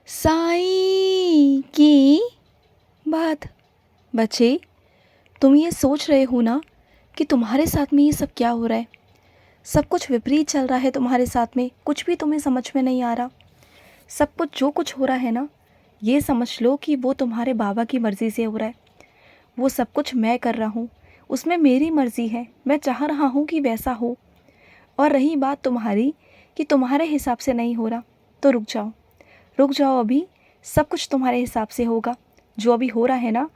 साईं की बात। बच्चे, तुम ये सोच रहे हो ना कि तुम्हारे साथ में ये सब क्या हो रहा है। सब कुछ विपरीत चल रहा है तुम्हारे साथ में, कुछ भी तुम्हें समझ में नहीं आ रहा। सब कुछ जो कुछ हो रहा है ना, ये समझ लो कि वो तुम्हारे बाबा की मर्ज़ी से हो रहा है। वो सब कुछ मैं कर रहा हूँ, उसमें मेरी मर्ज़ी है, मैं चाह रहा हूँ कि वैसा हो। और रही बात तुम्हारी कि तुम्हारे हिसाब से नहीं हो रहा, तो रुक जाओ, रुक जाओ। अभी सब कुछ तुम्हारे हिसाब से होगा। जो अभी हो रहा है ना,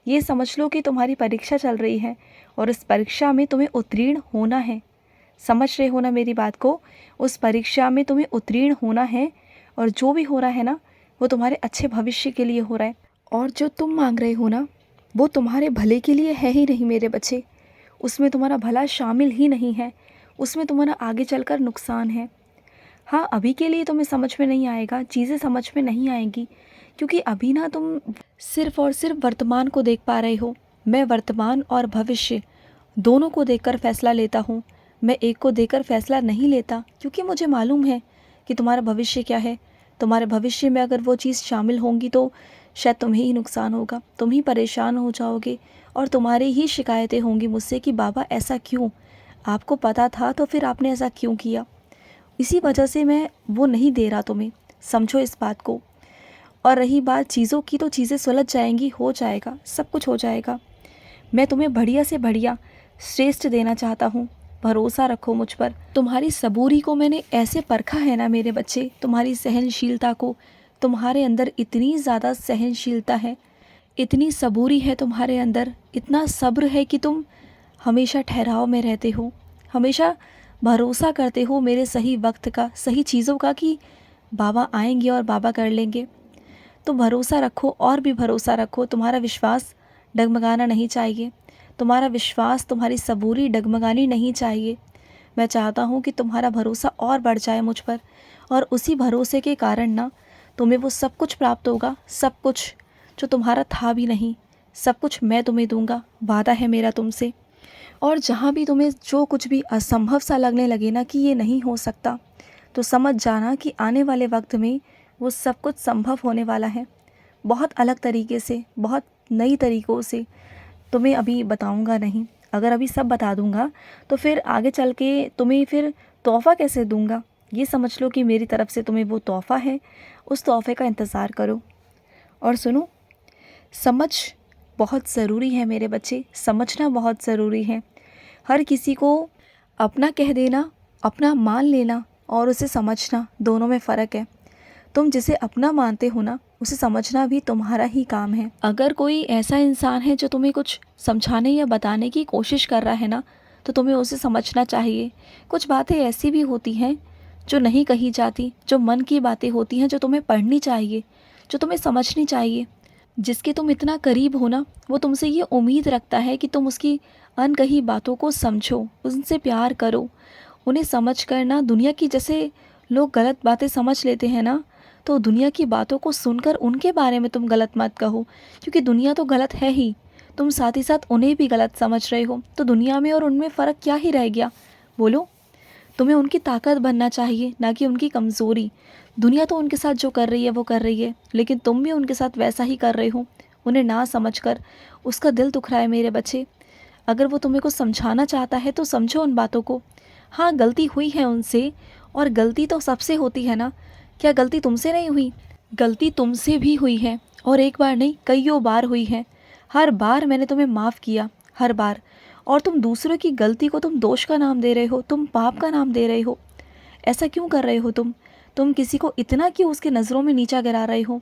ये समझ लो कि तुम्हारी परीक्षा चल रही है और इस परीक्षा में तुम्हें उत्तीर्ण होना है। समझ रहे हो ना मेरी बात को? उस परीक्षा में तुम्हें उत्तीर्ण होना है और जो भी हो रहा है ना, वो तुम्हारे अच्छे भविष्य के लिए हो रहा है। और जो तुम मांग रहे हो ना, वो तुम्हारे भले के लिए है ही नहीं मेरे बच्चे। उसमें तुम्हारा भला शामिल ही नहीं है, उसमें तुम्हारा आगे चलकर नुकसान है। हाँ, अभी के लिए तुम्हें समझ में नहीं आएगा, चीज़ें समझ में नहीं आएंगी, क्योंकि अभी ना तुम सिर्फ़ और सिर्फ वर्तमान को देख पा रहे हो। मैं वर्तमान और भविष्य दोनों को देखकर फ़ैसला लेता हूँ। मैं एक को देखकर फ़ैसला नहीं लेता, क्योंकि मुझे मालूम है कि तुम्हारा भविष्य क्या है। तुम्हारे भविष्य में अगर वो चीज़ शामिल होंगी तो शायद तुम्हें ही नुकसान होगा, तुम ही परेशान हो जाओगे और तुम्हारी ही शिकायतें होंगी मुझसे कि बाबा ऐसा क्यों, आपको पता था तो फिर आपने ऐसा क्यों किया। इसी वजह से मैं वो नहीं दे रहा तुम्हें, समझो इस बात को। और रही बात चीज़ों की, तो चीज़ें सुलझ जाएंगी, हो जाएगा, सब कुछ हो जाएगा। मैं तुम्हें बढ़िया से बढ़िया श्रेष्ठ देना चाहता हूँ, भरोसा रखो मुझ पर। तुम्हारी सबूरी को मैंने ऐसे परखा है ना मेरे बच्चे, तुम्हारी सहनशीलता को। तुम्हारे अंदर इतनी ज़्यादा सहनशीलता है, इतनी सबूरी है तुम्हारे अंदर, इतना सब्र है कि तुम हमेशा ठहराव में रहते हो, हमेशा भरोसा करते हो मेरे सही वक्त का, सही चीज़ों का, कि बाबा आएंगे और बाबा कर लेंगे। तो भरोसा रखो और भी भरोसा रखो। तुम्हारा विश्वास डगमगाना नहीं चाहिए, तुम्हारा विश्वास, तुम्हारी सबूरी डगमगानी नहीं चाहिए। मैं चाहता हूँ कि तुम्हारा भरोसा और बढ़ जाए मुझ पर, और उसी भरोसे के कारण ना तुम्हें वो सब कुछ प्राप्त होगा, सब कुछ जो तुम्हारा था भी नहीं, सब कुछ मैं तुम्हें दूंगा, वादा है मेरा तुमसे। और जहाँ भी तुम्हें जो कुछ भी असंभव सा लगने लगे ना कि ये नहीं हो सकता, तो समझ जाना कि आने वाले वक्त में वो सब कुछ संभव होने वाला है। बहुत अलग तरीके से, बहुत नई तरीक़ों से। तुम्हें अभी बताऊंगा नहीं, अगर अभी सब बता दूंगा तो फिर आगे चल के तुम्हें फिर तोहफ़ा कैसे दूंगा। ये समझ लो कि मेरी तरफ से तुम्हें वो तोहफ़ा है, उस तोहफ़े का इंतज़ार करो। और सुनो, समझ बहुत ज़रूरी है मेरे बच्चे, समझना बहुत ज़रूरी है। हर किसी को अपना कह देना, अपना मान लेना और उसे समझना, दोनों में फ़र्क है। तुम जिसे अपना मानते हो ना, उसे समझना भी तुम्हारा ही काम है। अगर कोई ऐसा इंसान है जो तुम्हें कुछ समझाने या बताने की कोशिश कर रहा है ना, तो तुम्हें उसे समझना चाहिए। कुछ बातें ऐसी भी होती हैं जो नहीं कही जाती, जो मन की बातें होती हैं, जो तुम्हें पढ़नी चाहिए, जो तुम्हें समझनी चाहिए। जिसके तुम इतना करीब हो ना, वो तुमसे ये उम्मीद रखता है कि तुम उसकी अनकही बातों को समझो, उनसे प्यार करो। उन्हें समझ कर ना, दुनिया की जैसे लोग गलत बातें समझ लेते हैं ना, तो दुनिया की बातों को सुनकर उनके बारे में तुम गलत मत कहो, क्योंकि दुनिया तो गलत है ही, तुम साथ ही साथ उन्हें भी गलत समझ रहे हो। तो दुनिया में और उनमें फ़र्क क्या ही रह गया, बोलो। तुम्हें उनकी ताकत बनना चाहिए, ना कि उनकी कमज़ोरी। दुनिया तो उनके साथ जो कर रही है वो कर रही है, लेकिन तुम भी उनके साथ वैसा ही कर रहे हो, उन्हें ना समझ कर। उसका दिल दुख रहा है मेरे बच्चे। अगर वो तुम्हें कुछ समझाना चाहता है तो समझो उन बातों को। हाँ, गलती हुई है उनसे, और गलती तो सबसे होती है ना। क्या गलती तुमसे नहीं हुई? गलती तुमसे भी हुई है, और एक बार नहीं, कईयों बार हुई है। हर बार मैंने तुम्हें माफ़ किया, हर बार। और तुम दूसरों की गलती को तुम दोष का नाम दे रहे हो, तुम पाप का नाम दे रहे हो। ऐसा क्यों कर रहे हो तुम किसी को इतना क्यों उसके नज़रों में नीचा गिरा रहे हो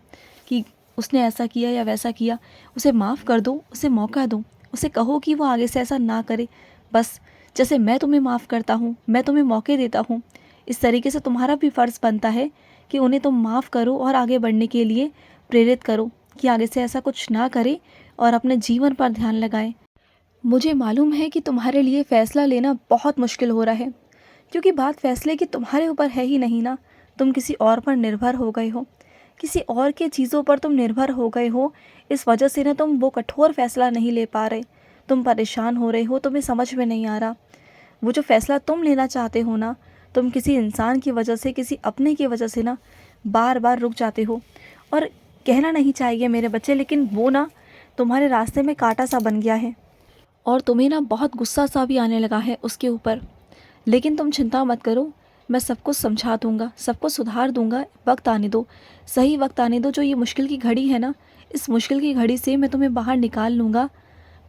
कि उसने ऐसा किया या वैसा किया। उसे माफ़ कर दो, उसे मौका दो, उसे कहो कि वो आगे से ऐसा ना करे। बस जैसे मैं तुम्हें माफ़ करता हूँ, मैं तुम्हें मौके देता हूँ, इस तरीके से तुम्हारा भी फ़र्ज़ बनता है कि उन्हें तुम माफ़ करो और आगे बढ़ने के लिए प्रेरित करो कि आगे से ऐसा कुछ ना करे और अपने जीवन पर ध्यान लगाए। मुझे मालूम है कि तुम्हारे लिए फ़ैसला लेना बहुत मुश्किल हो रहा है, क्योंकि बात फ़ैसले की तुम्हारे ऊपर है ही नहीं ना। तुम किसी और पर निर्भर हो गए हो, किसी और के चीज़ों पर तुम निर्भर हो गए हो। इस वजह से ना तुम वो कठोर फ़ैसला नहीं ले पा रहे, तुम परेशान हो रहे हो, तुम्हें समझ में नहीं आ रहा। वो जो फ़ैसला तुम लेना चाहते हो ना, तुम किसी इंसान की वजह से, किसी अपने की वजह से ना बार बार रुक जाते हो। और कहना नहीं चाहिए मेरे बच्चे, लेकिन वो ना तुम्हारे रास्ते में कांटा सा बन गया है और तुम्हें ना बहुत गुस्सा सा भी आने लगा है उसके ऊपर। लेकिन तुम चिंता मत करो, मैं सबको समझा दूंगा, सबको सुधार दूंगा। वक्त आने दो, सही वक्त आने दो। जो ये मुश्किल की घड़ी है ना, इस मुश्किल की घड़ी से मैं तुम्हें बाहर निकाल लूँगा।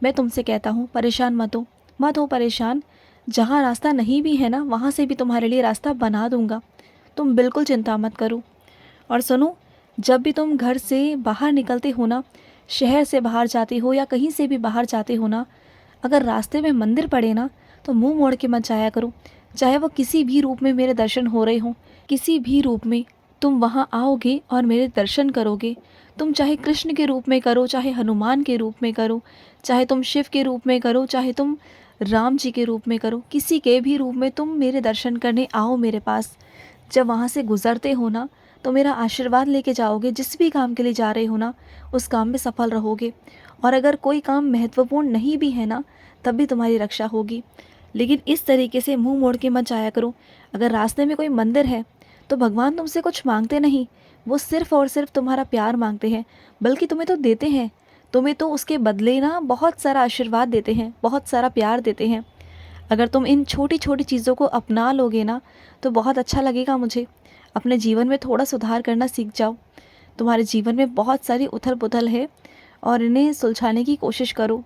मैं तुमसे कहता हूँ परेशान मत हो, मत हो परेशान। जहाँ रास्ता नहीं भी है ना, वहाँ से भी तुम्हारे लिए रास्ता बना दूंगा। तुम बिल्कुल चिंता मत करो। और सुनो, जब भी तुम घर से बाहर निकलते हो ना, शहर से बाहर जाते हो या कहीं से भी बाहर जाते हो ना, अगर रास्ते में मंदिर पड़े ना, तो मुंह मोड़ के मत जाया करो। चाहे वो किसी भी रूप में मेरे दर्शन हो रहे हों, किसी भी रूप में तुम वहाँ आओगे और मेरे दर्शन करोगे। तुम चाहे कृष्ण के रूप में करो, चाहे हनुमान के रूप में करो, चाहे तुम शिव के रूप में करो, चाहे तुम राम जी के रूप में करो, किसी के भी रूप में तुम मेरे दर्शन करने आओ मेरे पास। जब वहाँ से गुज़रते हो ना, तो मेरा आशीर्वाद लेके जाओगे। जिस भी काम के लिए जा रहे हो ना, उस काम में सफल रहोगे। और अगर कोई काम महत्वपूर्ण नहीं भी है ना, तब भी तुम्हारी रक्षा होगी। लेकिन इस तरीके से मुंह मोड़ के मत जाया करो। अगर रास्ते में कोई मंदिर है, तो भगवान तुमसे कुछ मांगते नहीं, वो सिर्फ़ और सिर्फ तुम्हारा प्यार मांगते हैं। बल्कि तुम्हें तो देते हैं, तुम्हें तो उसके बदले ना बहुत सारा आशीर्वाद देते हैं, बहुत सारा प्यार देते हैं। अगर तुम इन छोटी छोटी चीज़ों को अपना लोगे ना, तो बहुत अच्छा लगेगा मुझे। अपने जीवन में थोड़ा सुधार करना सीख जाओ। तुम्हारे जीवन में बहुत सारी उथल पुथल है और इन्हें सुलझाने की कोशिश करो।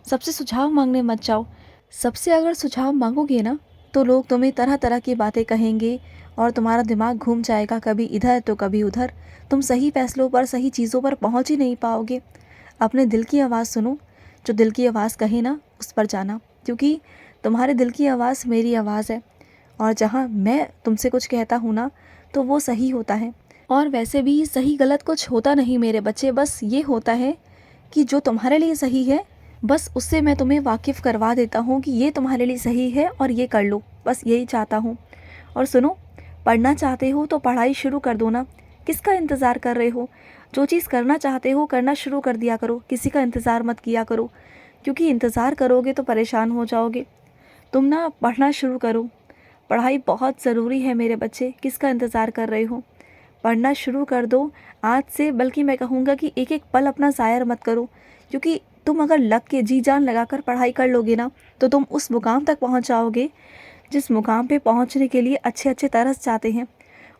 सबसे सुझाव मांगने मत जाओ। सबसे अगर सुझाव मांगोगे ना, तो लोग तुम्हें तरह तरह की बातें कहेंगे और तुम्हारा दिमाग घूम जाएगा, कभी इधर तो कभी उधर। तुम सही फैसलों पर, सही चीज़ों पर पहुंच ही नहीं पाओगे। अपने दिल की आवाज़ सुनो। जो दिल की आवाज़ कहे ना, उस पर जाना, क्योंकि तुम्हारे दिल की आवाज़ मेरी आवाज़ है। और जहाँ मैं तुमसे कुछ कहता हूँ ना, तो वो सही होता है। और वैसे भी सही गलत कुछ होता नहीं मेरे बच्चे, बस ये होता है कि जो तुम्हारे लिए सही है, बस उससे मैं तुम्हें वाकिफ़ करवा देता हूँ कि ये तुम्हारे लिए सही है और ये कर लो। बस यही चाहता हूँ। और सुनो, पढ़ना चाहते हो तो पढ़ाई शुरू कर दो ना। किसका इंतज़ार कर रहे हो? जो चीज़ करना चाहते हो करना शुरू कर दिया करो, किसी का इंतज़ार मत किया करो, क्योंकि इंतज़ार करोगे तो परेशान हो जाओगे। तुम ना पढ़ना शुरू करो। पढ़ाई बहुत ज़रूरी है मेरे बच्चे, किसका इंतज़ार कर रहे हो? पढ़ना शुरू कर दो आज से। बल्कि मैं कहूँगा कि एक एक पल अपना ज़ाया मत करो, क्योंकि तुम अगर लग के जी जान लगाकर पढ़ाई कर लोगे ना, तो तुम उस मुकाम तक पहुँच जाओगे जिस मुकाम पे पहुँचने के लिए अच्छे अच्छे तरस जाते हैं।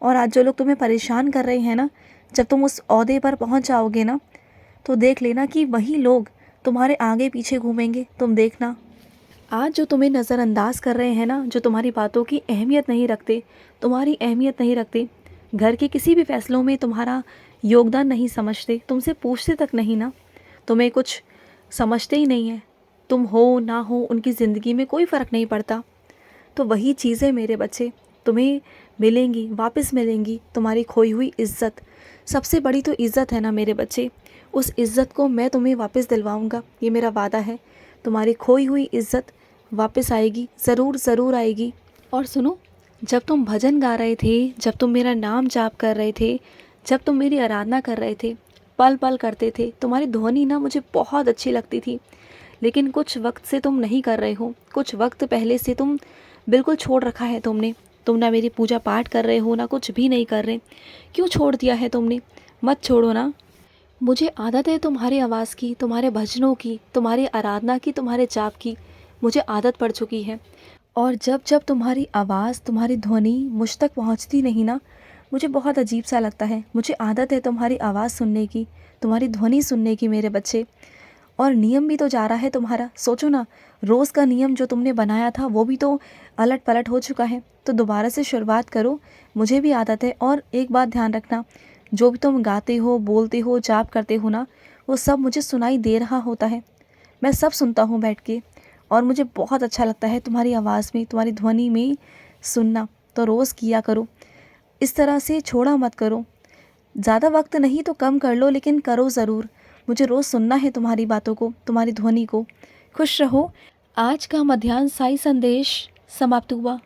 और आज जो लोग तुम्हें परेशान कर रहे हैं ना, जब तुम उस ओहदे पर पहुँच जाओगे ना, तो देख लेना कि वही लोग तुम्हारे आगे पीछे घूमेंगे। तुम देखना, आज जो तुम्हें नज़रअंदाज कर रहे हैं ना, जो तुम्हारी बातों की अहमियत नहीं रखते, तुम्हारी अहमियत नहीं रखते, घर के किसी भी फैसलों में तुम्हारा योगदान नहीं समझते, तुमसे पूछते तक नहीं ना, तुम्हें कुछ समझते ही नहीं है। तुम हो ना हो, उनकी ज़िंदगी में कोई फ़र्क नहीं पड़ता। तो वही चीज़ें मेरे बच्चे तुम्हें मिलेंगी, वापस मिलेंगी। तुम्हारी खोई हुई इज़्ज़त, सबसे बड़ी तो इज़्ज़त है ना मेरे बच्चे, उस इज़्ज़त को मैं तुम्हें वापस दिलवाऊंगा। ये मेरा वादा है। तुम्हारी खोई हुई इज़्ज़त वापस आएगी, ज़रूर ज़रूर आएगी। और सुनो, जब तुम भजन गा रहे थे, जब तुम मेरा नाम जाप कर रहे थे, जब तुम मेरी आराधना कर रहे थे, पल पल करते थे, तुम्हारी ध्वनि ना मुझे बहुत अच्छी लगती थी। लेकिन कुछ वक्त से तुम नहीं कर रहे हो, कुछ वक्त पहले से तुम बिल्कुल छोड़ रखा है तुमने। तुम ना मेरी पूजा पाठ कर रहे हो, ना कुछ भी नहीं कर रहे। क्यों छोड़ दिया है तुमने? मत छोड़ो ना। मुझे आदत है तुम्हारी आवाज़ की, तुम्हारे भजनों की, तुम्हारी आराधना की, तुम्हारे जाप की, मुझे आदत पड़ चुकी है। और जब जब तुम्हारी आवाज़, तुम्हारी ध्वनि मुझ तक पहुंचती नहीं ना, मुझे बहुत अजीब सा लगता है। मुझे आदत है तुम्हारी आवाज़ सुनने की, तुम्हारी ध्वनि सुनने की मेरे बच्चे। और नियम भी तो जा रहा है तुम्हारा। सोचो ना, रोज़ का नियम जो तुमने बनाया था वो भी तो अलट पलट हो चुका है। तो दोबारा से शुरुआत करो। मुझे भी आदत है। और एक बात ध्यान रखना, जो भी तुम गाते हो, बोलते हो, जाप करते हो ना, वो सब मुझे सुनाई दे रहा होता है। मैं सब सुनता हूँ बैठ के, और मुझे बहुत अच्छा लगता है तुम्हारी आवाज़ में, तुम्हारी ध्वनि में सुनना। तो रोज़ किया करो, इस तरह से छोड़ा मत करो। ज़्यादा वक्त नहीं तो कम कर लो, लेकिन करो ज़रूर। मुझे रोज़ सुनना है तुम्हारी बातों को, तुम्हारी ध्वनि को। खुश रहो। आज का मध्याह्न साई संदेश समाप्त हुआ।